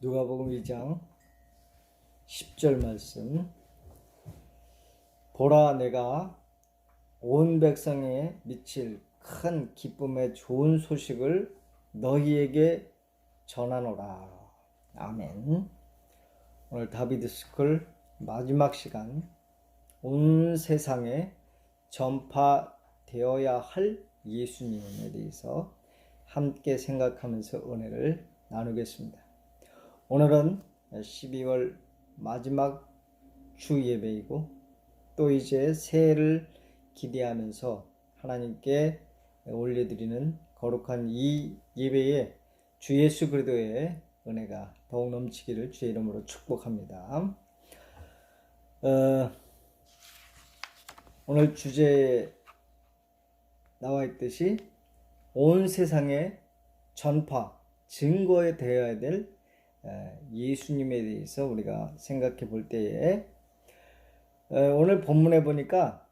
누가복음 2장 10절 말씀. 보라, 내가 온 백성에 미칠 큰 기쁨의 좋은 소식을 너희에게 전하노라. 아멘. 오늘 다비드 스쿨 마지막 시간, 온 세상에 전파되어야 할 예수님에 대해서 함께 생각하면서 은혜를 나누겠습니다. 오늘은 12월 마지막 주 예배이고 또 이제 새해를 기대하면서 하나님께 올려드리는 거룩한 이 예배에 주 예수 그리스도의 은혜가 더욱 넘치기를 주의 이름으로 축복합니다. 오늘 주제에 나와 있듯이 온 세상에 전파, 증거에 되어야 될 예수님에 대해서 우리가 생각해 볼 때에 오늘 본문에 보니까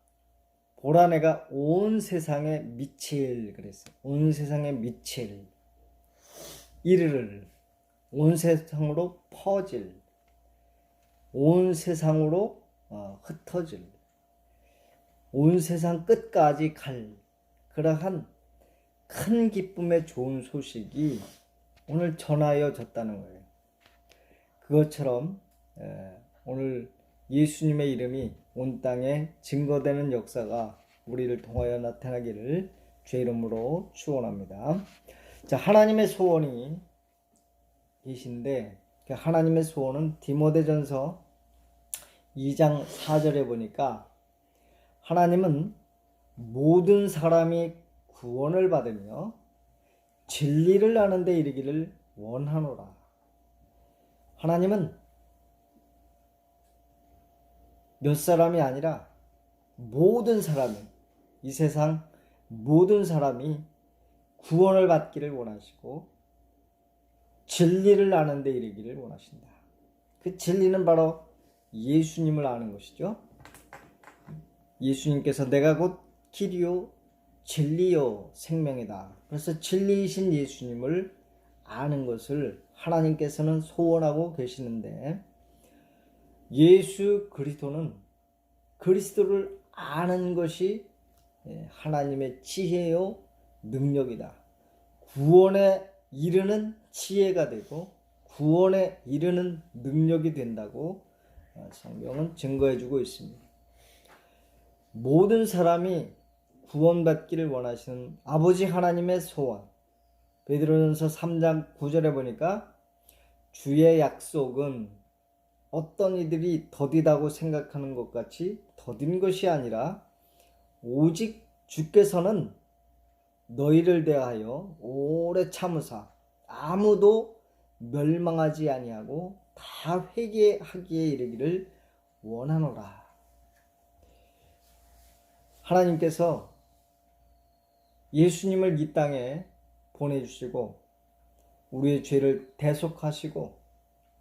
보라, 내가 온 세상에 미칠 그랬어요. 온 세상에 미칠, 이르를, 온 세상으로 퍼질, 온 세상으로 흩어질, 온 세상 끝까지 갈 그러한 큰 기쁨의 좋은 소식이 오늘 전하여졌다는 거예요. 그것처럼 오늘 예수님의 이름이 온 땅에 증거되는 역사가 우리를 통하여 나타나기를 주의 이름으로 축원합니다. 자, 하나님의 소원이 계신데 그 하나님의 소원은 디모데전서 2장 4절에 보니까 하나님은 모든 사람이 구원을 받으며 진리를 아는 데 이르기를 원하노라. 하나님은 몇 사람이 아니라 모든 사람이, 이 세상 모든 사람이 구원을 받기를 원하시고 진리를 아는 데 이르기를 원하신다. 그 진리는 바로 예수님을 아는 것이죠. 예수님께서 내가 곧 길이요 진리요 생명이다. 그래서 진리이신 예수님을 아는 것을 하나님께서는 소원하고 계시는데, 예수 그리스도는 그리스도를 아는 것이 하나님의 지혜요 능력이다. 구원에 이르는 지혜가 되고 구원에 이르는 능력이 된다고 성경은 증거해주고 있습니다. 모든 사람이 구원받기를 원하시는 아버지 하나님의 소원, 베드로전서 3장 9절에 보니까 주의 약속은 어떤 이들이 더디다고 생각하는 것 같이 더딘 것이 아니라 오직 주께서는 너희를 대하여 오래 참으사 아무도 멸망하지 아니하고 다 회개하기에 이르기를 원하노라. 하나님께서 예수님을 이 땅에 보내주시고 우리의 죄를 대속하시고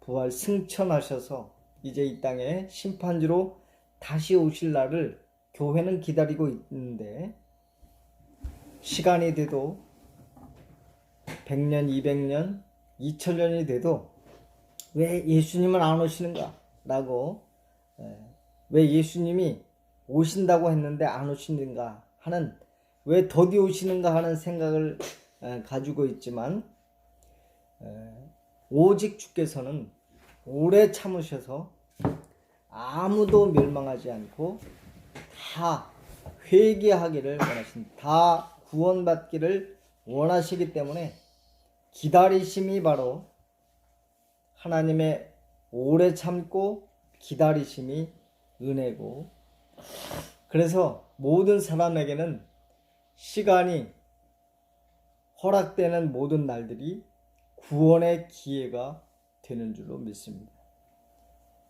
부활 승천하셔서 이제 이 땅에 심판주로 다시 오실 날을 교회는 기다리고 있는데, 시간이 돼도 100년, 200년, 2000년이 돼도 왜 예수님은 안 오시는가? 라고, 왜 예수님이 오신다고 했는데 안 오시는가 하는, 왜 더디 오시는가 하는 생각을 가지고 있지만, 오직 주께서는 오래 참으셔서 아무도 멸망하지 않고 다 회개하기를 원하신다. 다 구원받기를 원하시기 때문에 기다리심이 바로 하나님의 오래 참고 기다리심이 은혜고, 그래서 모든 사람에게는 시간이 허락되는 모든 날들이 구원의 기회가 되는 줄로 믿습니다.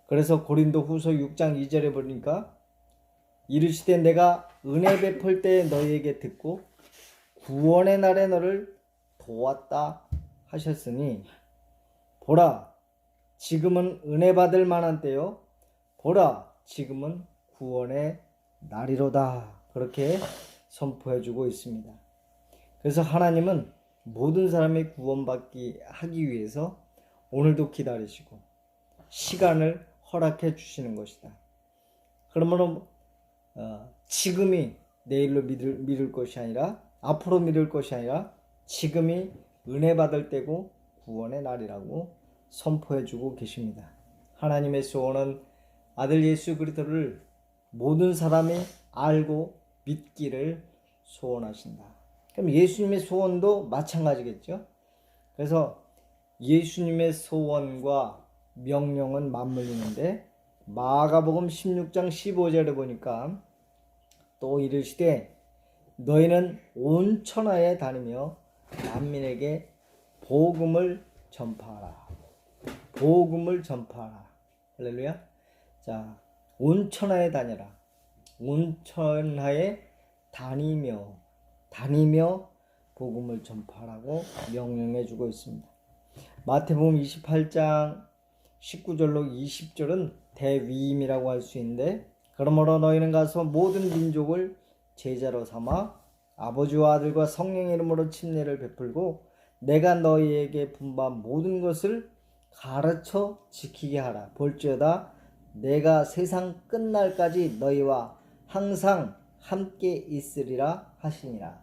그래서 고린도 후서 6장 2절에 보니까 이르시되 내가 은혜 베풀 때에 너희에게 듣고 구원의 날에 너를 도왔다 하셨으니 보라, 지금은 은혜 받을 만한 때요, 보라, 지금은 구원의 날이로다. 그렇게 선포해주고 있습니다. 그래서 하나님은 모든 사람이 구원받기 하기 위해서 오늘도 기다리시고 시간을 허락해 주시는 것이다. 그러므로 지금이 내일로 미룰 것이 아니라, 앞으로 미룰 것이 아니라 지금이 은혜 받을 때고 구원의 날이라고 선포해 주고 계십니다. 하나님의 소원은 아들 예수 그리스도를 모든 사람이 알고 믿기를 소원하신다. 그럼 예수님의 소원도 마찬가지겠죠. 그래서 예수님의 소원과 명령은 맞물리는데, 마가복음 16장 15절에 보니까 또 이르시되 너희는 온 천하에 다니며 만민에게 복음을 전파하라. 복음을 전파하라. 할렐루야. 자, 온 천하에 다녀라. 온 천하에 다니며 복음을 전파하라고 명령해 주고 있습니다. 마태복음 28장 19절로 20절은 대위임이라고 할 수 있는데, 그러므로 너희는 가서 모든 민족을 제자로 삼아 아버지와 아들과 성령의 이름으로 침례를 베풀고 내가 너희에게 분부한 모든 것을 가르쳐 지키게 하라. 볼지어다 내가 세상 끝날까지 너희와 항상 함께 있으리라 하시니라.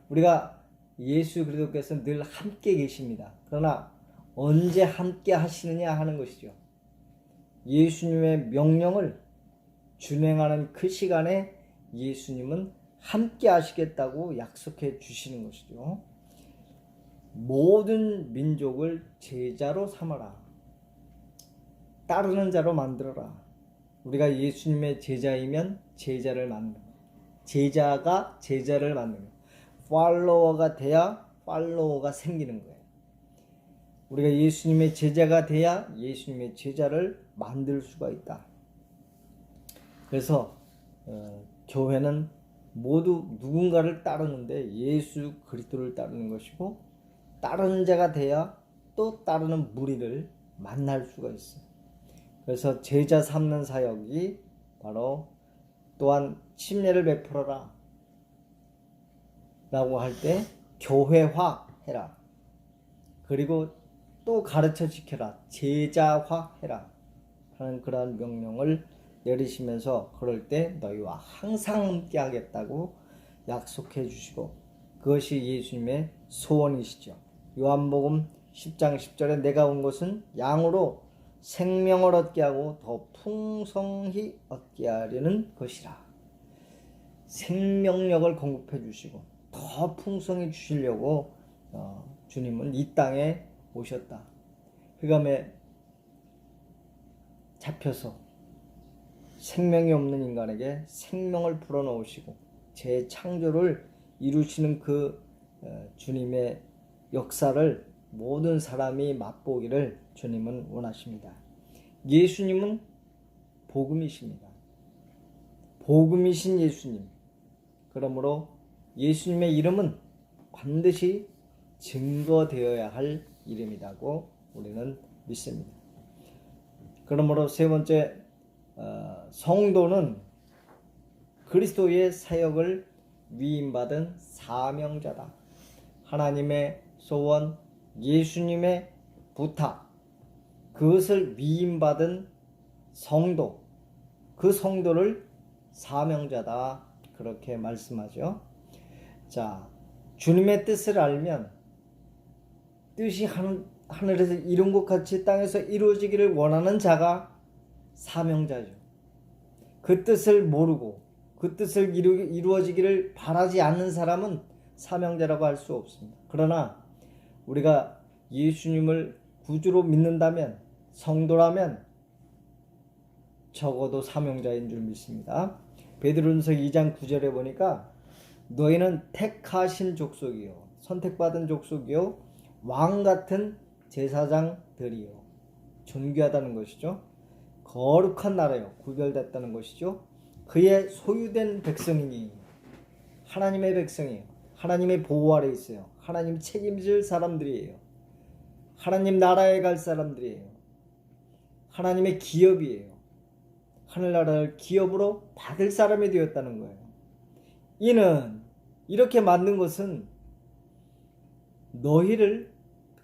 우리가 예수 그리스도께서 늘 함께 계십니다. 그러나 언제 함께 하시느냐 하는 것이죠. 예수님의 명령을 준행하는 그 시간에 예수님은 함께 하시겠다고 약속해 주시는 것이죠. 모든 민족을 제자로 삼아라. 따르는 자로 만들어라. 우리가 예수님의 제자이면 제자를 만드는, 제자가 제자를 만드는, 팔로워가 돼야 팔로워가 생기는 거예요. 우리가 예수님의 제자가 돼야 예수님의 제자를 만들 수가 있다. 그래서 교회는 모두 누군가를 따르는데 예수 그리스도를 따르는 것이고, 따르는 자가 돼야 또 따르는 무리를 만날 수가 있어요. 그래서 제자 삼는 사역이 바로, 또한 침례를 베풀어라 라고 할 때 교회화 해라. 그리고 또 가르쳐 지켜라. 제자화 해라 하는 그러한 명령을 내리시면서, 그럴 때 너희와 항상 함께 하겠다고 약속해 주시고, 그것이 예수님의 소원이시죠. 요한복음 10장 10절에 내가 온 것은 양으로 생명을 얻게 하고 더 풍성히 얻게 하려는 것이라. 생명력을 공급해 주시고 더 풍성히 주시려고 주님은 이 땅에 오셨다. 흑암에 잡혀서 생명이 없는 인간에게 생명을 불어넣으시고 재창조를 이루시는 그 주님의 역사를 모든 사람이 맛보기를 주님은 원하십니다. 예수님은 복음이십니다. 복음이신 예수님. 그러므로 예수님의 이름은 반드시 증거되어야 할 이름이라고 우리는 믿습니다. 그러므로 세 번째, 성도는 그리스도의 사역을 위임받은 사명자다. 하나님의 소원, 예수님의 부탁, 그것을 위임받은 성도, 그 성도를 사명자다, 그렇게 말씀하죠. 자, 주님의 뜻을 알면 뜻이 하늘에서 이룬 것 같이 땅에서 이루어지기를 원하는 자가 사명자죠. 그 뜻을 모르고 그 뜻을 이루어지기를 바라지 않는 사람은 사명자라고 할 수 없습니다. 그러나 우리가 예수님을 구주로 믿는다면, 성도라면 적어도 사명자인 줄 믿습니다. 베드로전서 2장 9절에 보니까 너희는 택하신 족속이요, 선택받은 족속이요, 왕같은 제사장들이요, 존귀하다는 것이죠. 거룩한 나라요, 구별됐다는 것이죠. 그의 소유된 백성이니, 하나님의 백성이에요. 하나님의 보호 아래 있어요. 하나님 책임질 사람들이에요. 하나님 나라에 갈 사람들이에요. 하나님의 기업이에요. 하늘나라를 기업으로 받을 사람이 되었다는 거예요. 이는 이렇게 만든 것은 너희를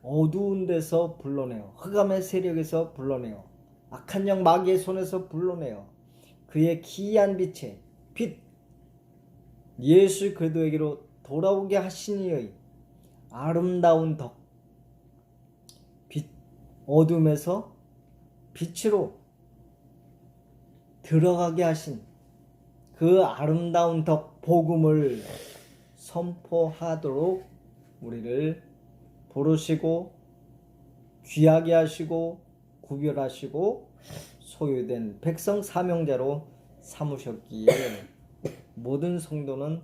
어두운 데서 불러내어 흑암의 세력에서 불러내어 악한 영 마귀의 손에서 불러내어 그의 기이한 빛에 빛 예수 그리스도에게로 돌아오게 하시니의 아름다운 덕 빛 어둠에서 빛으로 들어가게 하신 그 아름다운 덕 복음을 선포하도록 우리를 부르시고 귀하게 하시고 구별하시고 소유된 백성 사명자로 삼으셨기에 모든 성도는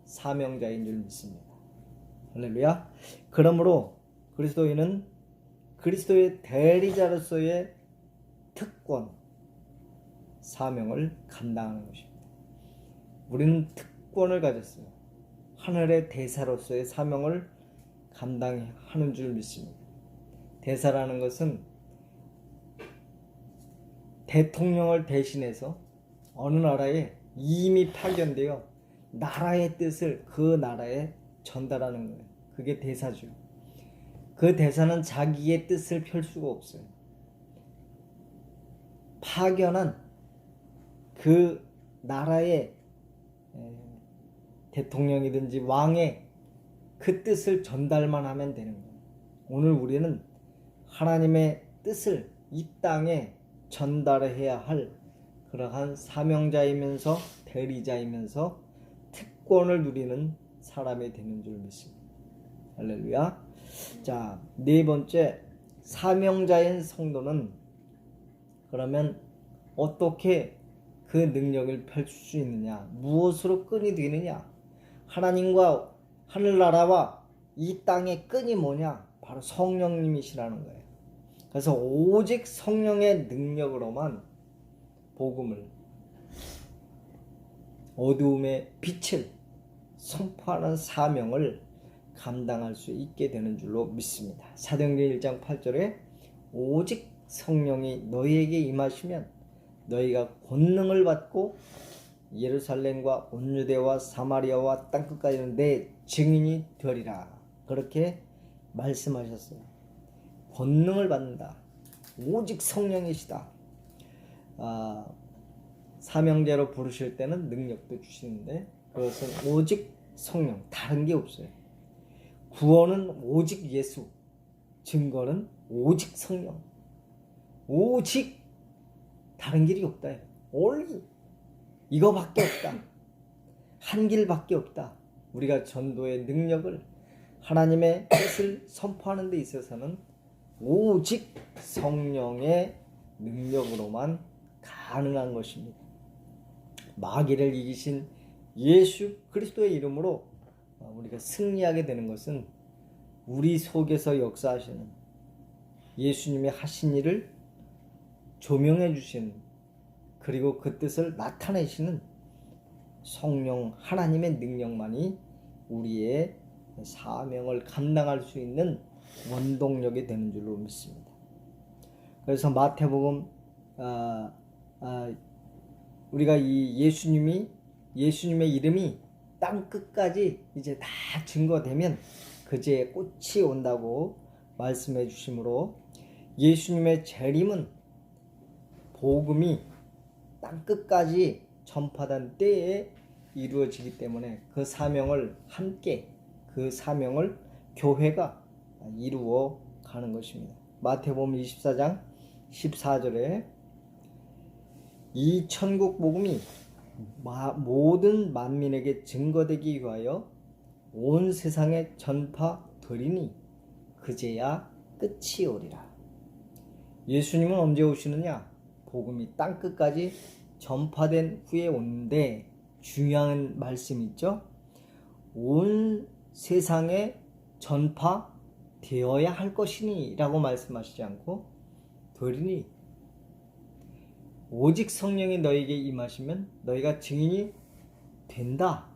사명자인 줄 믿습니다. 할렐루야. 그러므로 그리스도인은 그리스도의 대리자로서의 특권, 사명을 감당하는 것입니다. 우리는 특권을 가졌어요. 하늘의 대사로서의 사명을 감당하는 줄 믿습니다. 대사라는 것은 대통령을 대신해서 어느 나라에 이미 파견되어 나라의 뜻을 그 나라에 전달하는 거예요. 그게 대사죠. 그 대사는 자기의 뜻을 펼 수가 없어요. 파견한 그 나라의 대통령이든지 왕의 그 뜻을 전달만 하면 되는 거예요. 오늘 우리는 하나님의 뜻을 이 땅에 전달해야 할 그러한 사명자이면서 대리자이면서 특권을 누리는 사람이 되는 줄 믿습니다. 할렐루야. 자, 네 번째, 사명자인 성도는 그러면 어떻게 그 능력을 펼칠 수 있느냐? 무엇으로 끈이 되느냐? 하나님과 하늘나라와 이 땅의 끈이 뭐냐? 바로 성령님이시라는 거예요. 그래서 오직 성령의 능력으로만 복음을, 어두움의 빛을 선포하는 사명을 감당할 수 있게 되는 줄로 믿습니다. 사도행전 1장 8절에 오직 성령이 너희에게 임하시면 너희가 권능을 받고 예루살렘과 온 유대와 사마리아와 땅끝까지는 내 증인이 되리라. 그렇게 말씀하셨어요. 권능을 받는다. 오직 성령이시다. 사명자로 부르실 때는 능력도 주시는데 그것은 오직 성령, 다른 게 없어요. 구원은 오직 예수, 증거는 오직 성령, 오직 다른 길이 없다. only 이거밖에 없다. 한 길밖에 없다. 우리가 전도의 능력을, 하나님의 뜻을 선포하는 데 있어서는 오직 성령의 능력으로만 가능한 것입니다. 마귀를 이기신 예수 그리스도의 이름으로 우리가 승리하게 되는 것은 우리 속에서 역사하시는 예수님의 하신 일을 조명해 주시는, 그리고 그 뜻을 나타내시는 성령 하나님의 능력만이 우리의 사명을 감당할 수 있는 원동력이 되는 줄로 믿습니다. 그래서 마태복음 우리가 이 예수님의 이름이 땅 끝까지 이제 다 증거되면 그제에 꽃이 온다고 말씀해 주시므로 예수님의 재림은 복음이 땅 끝까지 전파된 때에 이루어지기 때문에 그 사명을 함께, 그 사명을 교회가 이루어 가는 것입니다. 마태복음 24장 14절에 이 천국 복음이 모든 만민에게 증거되기 위하여 온 세상에 전파되리니 그제야 끝이 오리라. 예수님은 언제 오시느냐? 복음이 땅 끝까지 전파된 후에 오는데 중요한 말씀이 있죠. 온 세상에 전파되어야 할 것이니 라고 말씀하시지 않고 되리니, 오직 성령이 너에게 임하시면 너희가 증인이 된다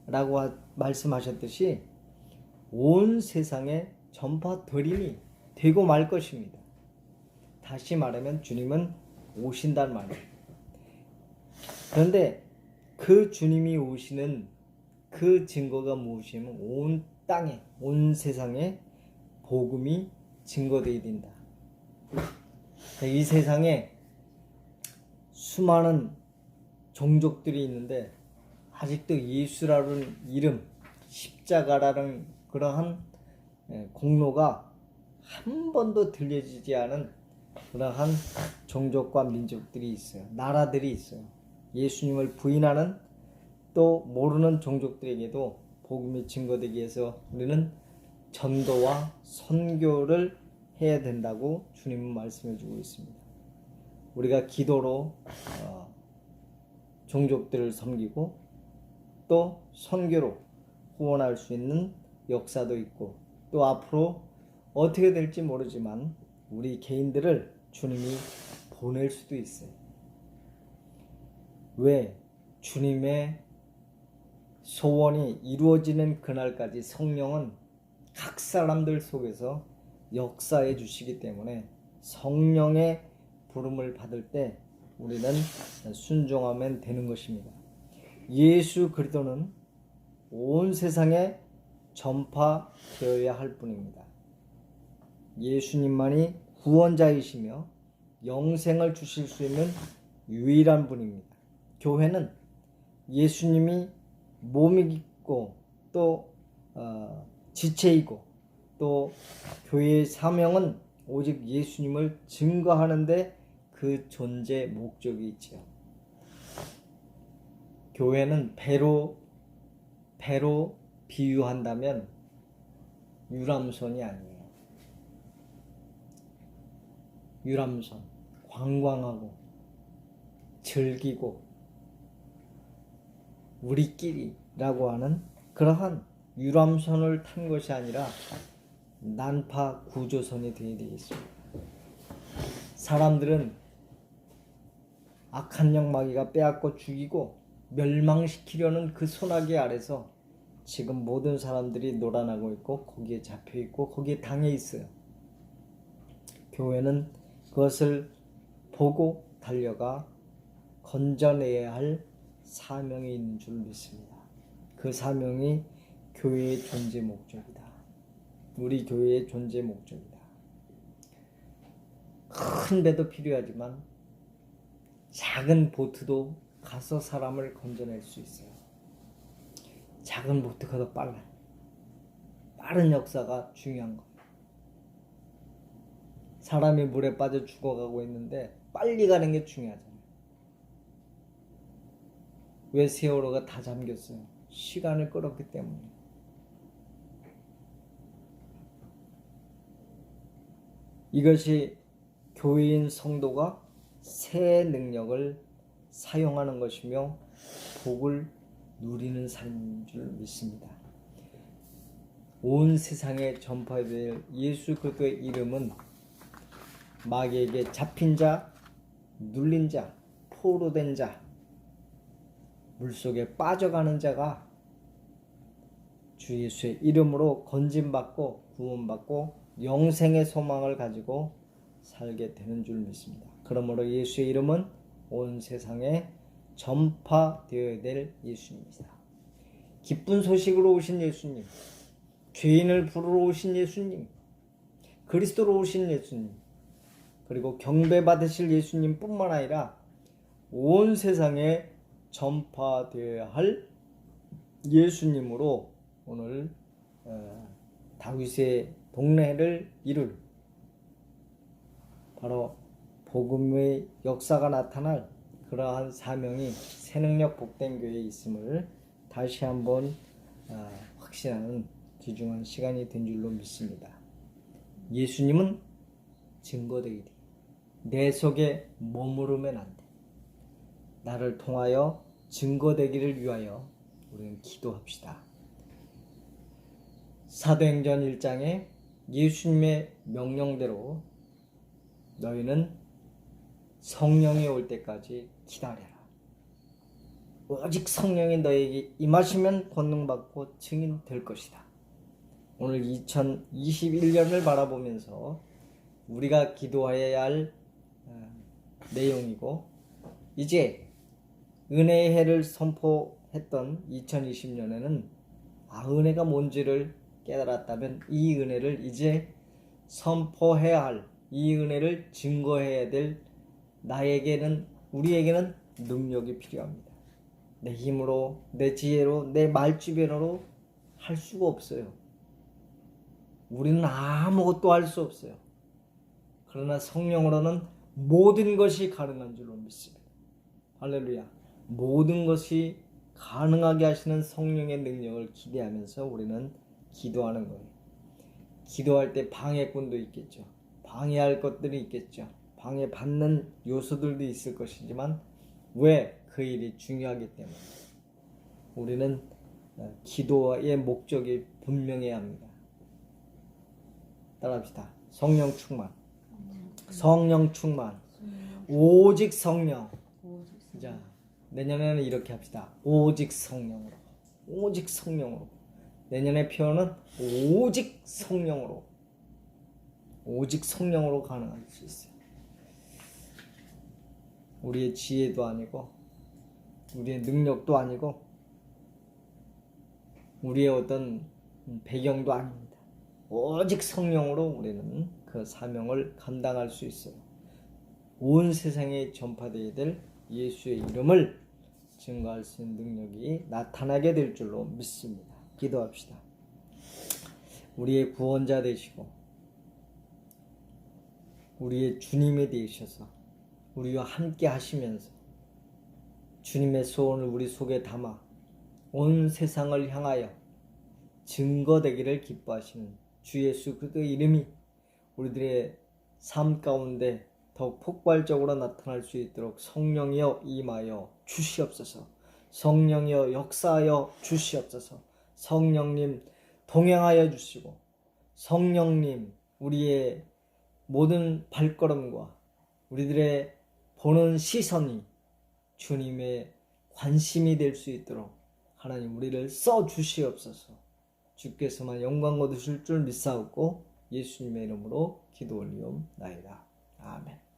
라고 말씀하셨듯이 온 세상에 전파되리니 되고 말 것입니다. 다시 말하면 주님은 오신단 말이에요. 그런데 그 주님이 오시는 그 증거가 무엇이면 온 땅에, 온 세상에 복음이 증거되어야 된다. 이 세상에 수많은 종족들이 있는데 아직도 예수라는 이름, 십자가라는 그러한 공로가 한 번도 들려지지 않은 그러한 종족과 민족들이 있어요. 나라들이 있어요. 예수님을 부인하는 또 모르는 종족들에게도 복음이 증거되기 위해서 우리는 전도와 선교를 해야 된다고 주님은 말씀해 주고 있습니다. 우리가 기도로 종족들을 섬기고 또 선교로 후원할 수 있는 역사도 있고 또 앞으로 어떻게 될지 모르지만 우리 개인들을 주님이 보낼 수도 있어요. 왜? 주님의 소원이 이루어지는 그날까지 성령은 각 사람들 속에서 역사해 주시기 때문에 성령의 부름을 받을 때 우리는 순종하면 되는 것입니다. 예수 그리스도는 온 세상에 전파되어야 할 뿐입니다. 예수님만이 구원자이시며 영생을 주실 수 있는 유일한 분입니다. 교회는 예수님이 몸이고 또 지체이고 또 교회의 사명은 오직 예수님을 증거하는데 그 존재 목적이 있죠. 교회는 배로 비유한다면 유람선이 아니에요. 유람선, 관광하고 즐기고 우리끼리라고 하는 그러한 유람선을 탄 것이 아니라 난파 구조선이 되어야 되겠습니다. 사람들은 악한 영 마귀가 빼앗고 죽이고 멸망시키려는 그 소나기 아래서 지금 모든 사람들이 놀아나고 있고 거기에 잡혀있고 거기에 당해 있어요. 교회는 그것을 보고 달려가 건져내야 할 사명이 있는 줄 믿습니다. 그 사명이 교회의 존재 목적이다. 우리 교회의 존재 목적이다. 큰 배도 필요하지만 작은 보트도 가서 사람을 건져낼 수 있어요. 작은 보트가 더 빨라요. 빠른 역사가 중요한 거예요. 사람이 물에 빠져 죽어가고 있는데 빨리 가는 게 중요하잖아요. 왜 세월호가 다 잠겼어요? 시간을 끌었기 때문에. 이것이 교회인 성도가 새 능력을 사용하는 것이며 복을 누리는 삶인 줄 믿습니다. 온 세상에 전파해야 될 예수 그리스도의 이름은 마귀에게 잡힌 자, 눌린 자, 포로된 자, 물속에 빠져가는 자가 주 예수의 이름으로 건짐받고 구원받고 영생의 소망을 가지고 살게 되는 줄 믿습니다. 그러므로 예수의 이름은 온 세상에 전파되어야 될 예수님입니다. 기쁜 소식으로 오신 예수님, 죄인을 부르러 오신 예수님, 그리스도로 오신 예수님, 그리고 경배받으실 예수님 뿐만 아니라 온 세상에 전파되어야 할 예수님으로 오늘 다윗의 동네를 이룰 바로 복음의 역사가 나타날 그러한 사명이 새능력 복된 교회에 있음을 다시 한번 확신하는 귀중한 시간이 된 줄로 믿습니다. 예수님은 증거되이리. 내 속에 머무르면 안 돼. 나를 통하여 증거되기를 위하여 우리는 기도합시다. 사도행전 1장에 예수님의 명령대로 너희는 성령이 올 때까지 기다려라. 오직 성령이 너에게 임하시면 권능받고 증인 될 것이다. 오늘 2021년을 바라보면서 우리가 기도해야 할 내용이고 이제 은혜의 해를 선포했던 2020년에는 은혜가 뭔지를 깨달았다면 이 은혜를 이제 선포해야 할 이 은혜를 증거해야 될 우리에게는 능력이 필요합니다. 내 힘으로, 내 지혜로, 내 말주변으로 할 수가 없어요. 우리는 아무것도 할 수 없어요. 그러나 성령으로는 모든 것이 가능한 줄로 믿습니다. 할렐루야. 모든 것이 가능하게 하시는 성령의 능력을 기대하면서 우리는 기도하는 거예요. 기도할 때 방해꾼도 있겠죠. 방해할 것들이 있겠죠. 방해받는 요소들도 있을 것이지만 왜? 그 일이 중요하기 때문에 우리는 기도의 목적이 분명해야 합니다. 따라합시다. 성령 충만. 성령 충만. 오직 성령. 자, 내년에는 이렇게 합시다. 오직 성령으로. 오직 성령으로. 내년의 표현은 오직 성령으로. 오직 성령으로 가능할 수 있어요. 우리의 지혜도 아니고 우리의 능력도 아니고 우리의 어떤 배경도 아닙니다. 오직 성령으로 우리는 그 사명을 감당할 수 있어요. 온 세상에 전파되어야 될 예수의 이름을 증거할 수 있는 능력이 나타나게 될 줄로 믿습니다. 기도합시다. 우리의 구원자 되시고 우리의 주님이 되셔서 우리와 함께 하시면서 주님의 소원을 우리 속에 담아 온 세상을 향하여 증거되기를 기뻐하시는 주 예수 그리스도의 이름이 우리들의 삶 가운데 더욱 폭발적으로 나타날 수 있도록 성령이여 임하여 주시옵소서. 성령이여 역사하여 주시옵소서. 성령님 동행하여 주시고 성령님 우리의 모든 발걸음과 우리들의 보는 시선이 주님의 관심이 될 수 있도록 하나님 우리를 써 주시옵소서. 주께서만 영광 거두실 줄 믿사옵고 예수님의 이름으로 기도 올리옵나이다. 아멘.